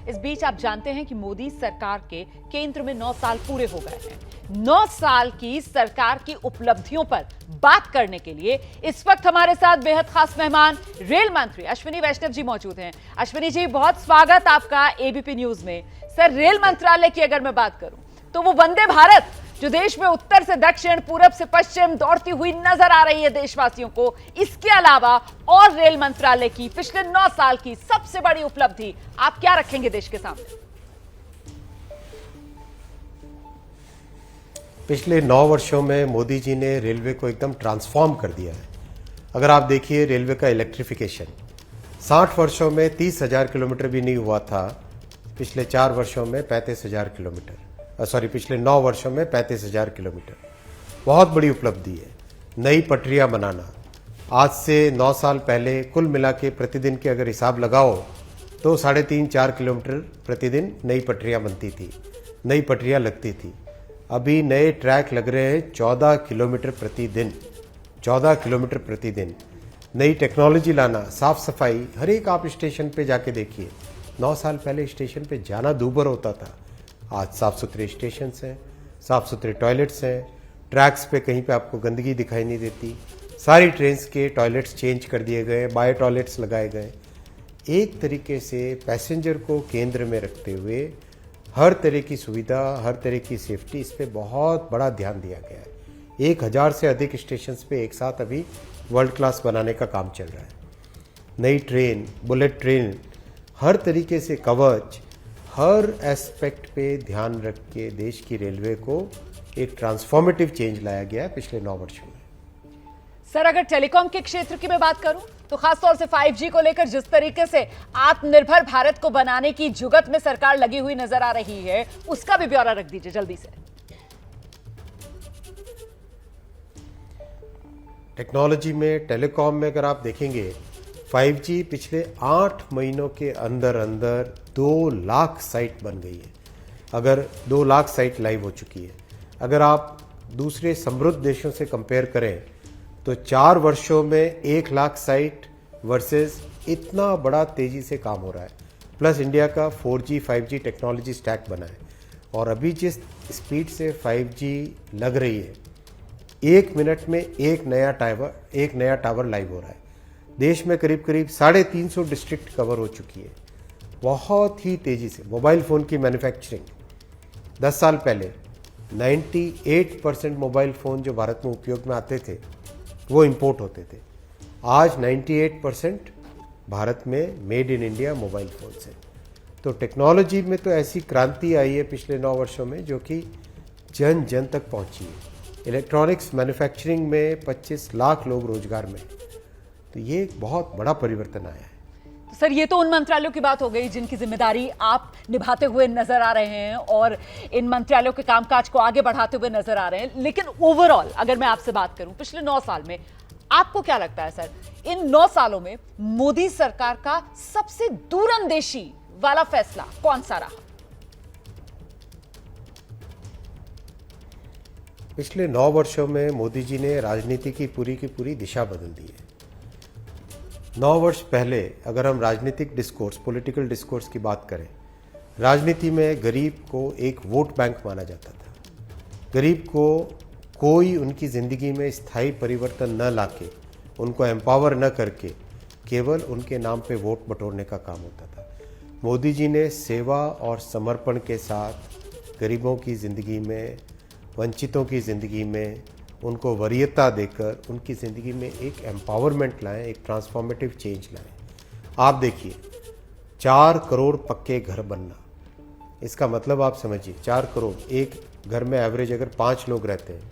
इस बीच आप जानते हैं कि मोदी सरकार के केंद्र में 9 साल पूरे हो गए हैं। 9 साल की सरकार की उपलब्धियों पर बात करने के लिए इस वक्त हमारे साथ बेहद खास मेहमान रेल मंत्री अश्विनी वैष्णव जी मौजूद हैं। अश्विनी जी, बहुत स्वागत आपका एबीपी न्यूज में। सर, रेल मंत्रालय की अगर मैं बात करूं तो वो वंदे भारत जो देश में उत्तर से दक्षिण, पूरब से पश्चिम दौड़ती हुई नजर आ रही है देशवासियों को, इसके अलावा और रेल मंत्रालय की पिछले 9 साल की सबसे बड़ी उपलब्धि आप क्या रखेंगे देश के सामने? पिछले 9 वर्षों में मोदी जी ने रेलवे को एकदम ट्रांसफॉर्म कर दिया है। अगर आप देखिए रेलवे का इलेक्ट्रिफिकेशन 60 वर्षों में 30,000 किलोमीटर भी नहीं हुआ था, पिछले 4 वर्षों में 35,000 किलोमीटर, पिछले 9 वर्षों में 35,000 किलोमीटर, बहुत बड़ी उपलब्धि है। नई पटरियां बनाना, आज से 9 साल पहले कुल मिला के प्रतिदिन के अगर हिसाब लगाओ तो 3.5-4 किलोमीटर प्रतिदिन नई पटरियां बनती थी, नई पटरियां लगती थी। अभी नए ट्रैक लग रहे हैं 14 किलोमीटर प्रतिदिन, 14 किलोमीटर प्रतिदिन। नई टेक्नोलॉजी लाना, साफ सफाई, हर एक आप स्टेशन पे जाके देखिए। 9 साल पहले स्टेशन पे जाना दूभर होता था, आज साफ सुथरे स्टेशन हैं, साफ सुथरे टॉयलेट्स हैं, ट्रैक्स पे कहीं पे आपको गंदगी दिखाई नहीं देती। सारी ट्रेन्स के टॉयलेट्स चेंज कर दिए गए, बायो टॉयलेट्स लगाए गए। एक तरीके से पैसेंजर को केंद्र में रखते हुए हर तरह की सुविधा, हर तरह की सेफ्टी, इस पे बहुत बड़ा ध्यान दिया गया है। 1000 से अधिक स्टेशन पे एक साथ अभी वर्ल्ड क्लास बनाने का काम चल रहा है। नई ट्रेन, बुलेट ट्रेन, हर तरीके से कवच, हर एस्पेक्ट पे ध्यान रख के देश की रेलवे को एक ट्रांसफॉर्मेटिव चेंज लाया गया है पिछले 9 वर्षों में। सर, अगर टेलीकॉम के क्षेत्र की मैं बात करूं तो खासतौर से 5G को लेकर जिस तरीके से आत्मनिर्भर भारत को बनाने की जुगत में सरकार लगी हुई नजर आ रही है, उसका भी ब्यौरा रख दीजिए जल्दी से। टेक्नोलॉजी में, टेलीकॉम में अगर आप देखेंगे 5G पिछले 8 महीनों के अंदर अंदर 2 लाख साइट बन गई है। अगर 2 लाख साइट लाइव हो चुकी है। अगर आप दूसरे समृद्ध देशों से कंपेयर करें तो 4 वर्षों में 1 लाख साइट वर्सेस इतना बड़ा तेजी से काम हो रहा है। प्लस इंडिया का 4G 5G टेक्नोलॉजी स्टैक बना है और अभी जिस स्पीड से 5G लग रही है, 1 मिनट में एक नया टावर लाइव हो रहा है। देश में करीब करीब 350 डिस्ट्रिक्ट कवर हो चुकी है, बहुत ही तेजी से। मोबाइल फ़ोन की मैन्युफैक्चरिंग 10 साल पहले 98% मोबाइल फ़ोन जो भारत में उपयोग में आते थे वो इंपोर्ट होते थे। आज 98% भारत में made in India mobile phones हैं। तो टेक्नोलॉजी में तो ऐसी क्रांति आई है पिछले 9 वर्षों में जो कि जन जन तक पहुंची है। इलेक्ट्रॉनिक्स मैन्युफैक्चरिंग में 25 लाख लोग रोजगार में, तो ये एक बहुत बड़ा परिवर्तन आया है। तो सर, ये तो उन मंत्रालयों की बात हो गई जिनकी जिम्मेदारी आप निभाते हुए नजर आ रहे हैं और इन मंत्रालयों के कामकाज को आगे बढ़ाते हुए नजर आ रहे हैं। लेकिन ओवरऑल अगर मैं आपसे बात करूं पिछले 9 साल में, आपको क्या लगता है सर, इन 9 सालों में मोदी सरकार का सबसे दूरंदेशी वाला फैसला कौन सा रहा? पिछले 9 वर्षों में मोदी जी ने राजनीति की पूरी दिशा बदल दी है। 9 वर्ष पहले अगर हम राजनीतिक डिस्कोर्स, पॉलिटिकल डिस्कोर्स की बात करें, राजनीति में गरीब को एक वोट बैंक माना जाता था। गरीब को कोई उनकी ज़िंदगी में स्थायी परिवर्तन न लाके, उनको एम्पावर न करके केवल उनके नाम पे वोट बटोरने का काम होता था। मोदी जी ने सेवा और समर्पण के साथ गरीबों की ज़िंदगी में, वंचितों की ज़िंदगी में उनको वरीयता देकर उनकी ज़िंदगी में एक एम्पावरमेंट लाएं, एक ट्रांसफॉर्मेटिव चेंज लाएं। आप देखिए 4 करोड़ पक्के घर बनना, इसका मतलब आप समझिए 4 करोड़, एक घर में एवरेज अगर 5 लोग रहते हैं,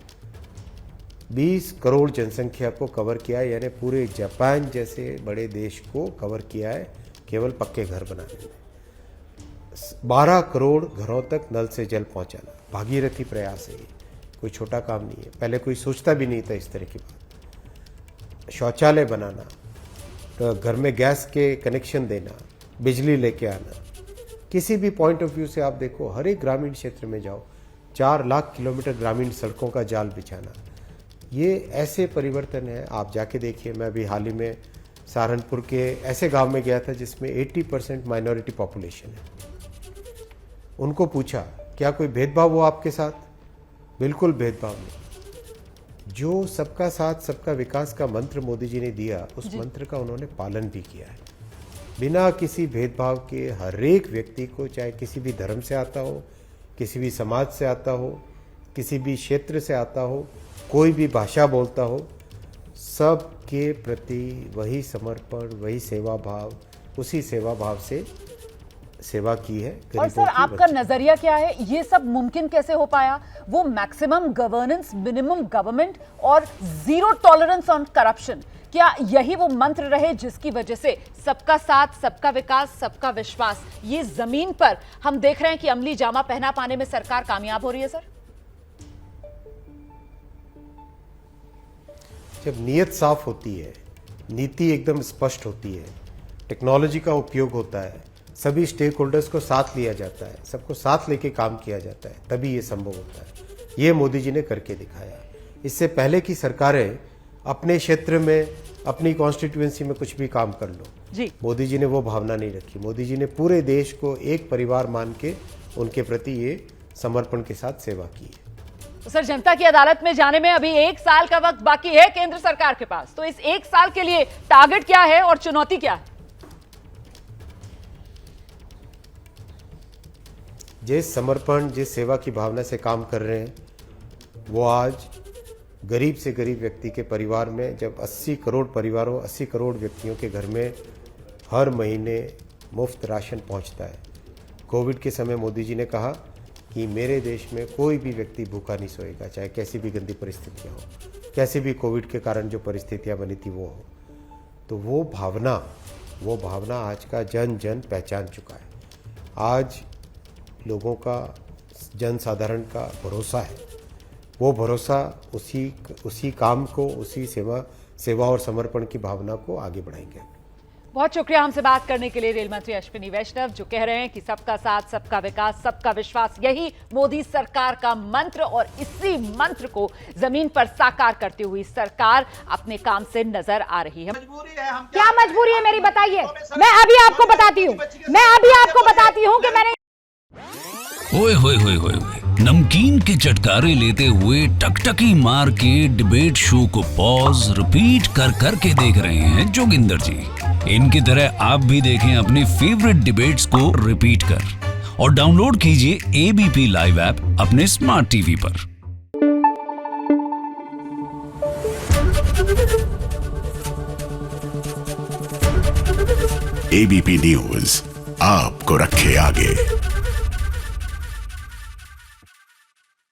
20 करोड़ जनसंख्या को कवर किया है, यानी पूरे जापान जैसे बड़े देश को कवर किया है केवल पक्के घर बनाने में। 12 करोड़ घरों तक नल से जल पहुंचाना, भागीरथी प्रयास है, कोई छोटा काम नहीं है। पहले कोई सोचता भी नहीं था इस तरह की बात। शौचालय बनाना, तो घर में गैस के कनेक्शन देना, बिजली लेके आना, किसी भी पॉइंट ऑफ व्यू से आप देखो, हर एक ग्रामीण क्षेत्र में जाओ, 4 लाख किलोमीटर ग्रामीण सड़कों का जाल बिछाना, ये ऐसे परिवर्तन है। आप जाके देखिए, मैं अभी हाल ही में सहारनपुर के ऐसे गांव में गया था जिसमें 80% माइनॉरिटी पॉपुलेशन है। उनको पूछा क्या कोई भेदभाव हुआ आपके साथ? बिल्कुल भेदभाव नहीं। जो सबका साथ सबका विकास का मंत्र मोदी जी ने दिया, उस मंत्र का उन्होंने पालन भी किया है। बिना किसी भेदभाव के हर एक व्यक्ति को, चाहे किसी भी धर्म से आता हो, किसी भी समाज से आता हो, किसी भी क्षेत्र से आता हो, कोई भी भाषा बोलता हो, सबके प्रति वही समर्पण, वही सेवा भाव, उसी सेवा भाव से सेवा की है। और सर आपका नजरिया क्या है, ये सब मुमकिन कैसे हो पाया? वो मैक्सिमम गवर्नेंस, मिनिमम गवर्नमेंट और जीरो टॉलरेंस ऑन करप्शन, क्या यही वो मंत्र रहे जिसकी वजह से सबका साथ, सबका विकास, सबका विश्वास ये जमीन पर हम देख रहे हैं कि अमली जामा पहना पाने में सरकार कामयाब हो रही है? सर जब नीयत साफ होती है, नीति एकदम स्पष्ट होती है, टेक्नोलॉजी का उपयोग होता है, सभी स्टेक होल्डर्स को साथ लिया जाता है, सबको साथ लेके काम किया जाता है, तभी ये संभव होता है। ये मोदी जी ने करके दिखाया। इससे पहले की सरकारें अपने क्षेत्र में, अपनी कॉन्स्टिट्यूएंसी में कुछ भी काम कर लो जी, मोदी जी ने वो भावना नहीं रखी। मोदी जी ने पूरे देश को एक परिवार मान के उनके प्रति ये समर्पण के साथ सेवा की है। तो सर जनता की अदालत में जाने में अभी 1 साल का वक्त बाकी है केंद्र सरकार के पास, तो इस 1 साल के लिए टारगेट क्या है और चुनौती क्या है? जिस समर्पण, जिस सेवा की भावना से काम कर रहे हैं, वो आज गरीब से गरीब व्यक्ति के परिवार में, जब 80 करोड़ परिवारों, 80 करोड़ व्यक्तियों के घर में हर महीने मुफ्त राशन पहुंचता है। कोविड के समय मोदी जी ने कहा कि मेरे देश में कोई भी व्यक्ति भूखा नहीं सोएगा, चाहे कैसी भी गंदी परिस्थितियां हो, कैसे भी कोविड के कारण जो परिस्थितियां बनी थी वो हो। तो वो भावना आज का जन जन पहचान चुका है। आज लोगों का, जन साधारण का भरोसा है, वो भरोसा उसी काम को, उसी सेवा और समर्पण की भावना को आगे बढ़ाएंगे। बहुत शुक्रिया हमसे बात करने के लिए रेल मंत्री अश्विनी वैष्णव, जो कह रहे हैं कि सबका साथ, सबका विकास, सबका विश्वास यही मोदी सरकार का मंत्र, और इसी मंत्र को जमीन पर साकार करती हुई सरकार अपने काम से नजर आ रही है। क्या मजबूरी है मेरी, बताइए। मैं अभी आपको बताती हूँ कि मैंने ओए होए होए होए नमकीन के चटकारे लेते हुए टकटकी मार के डिबेट शो को पॉज रिपीट कर करके देख रहे हैं जोगिंदर जी। इनकी तरह आप भी देखें अपनी फेवरेट डिबेट्स को रिपीट कर, और डाउनलोड कीजिए एबीपी लाइव ऐप अपने स्मार्ट टीवी पर। एबीपी न्यूज आपको रखे आगे।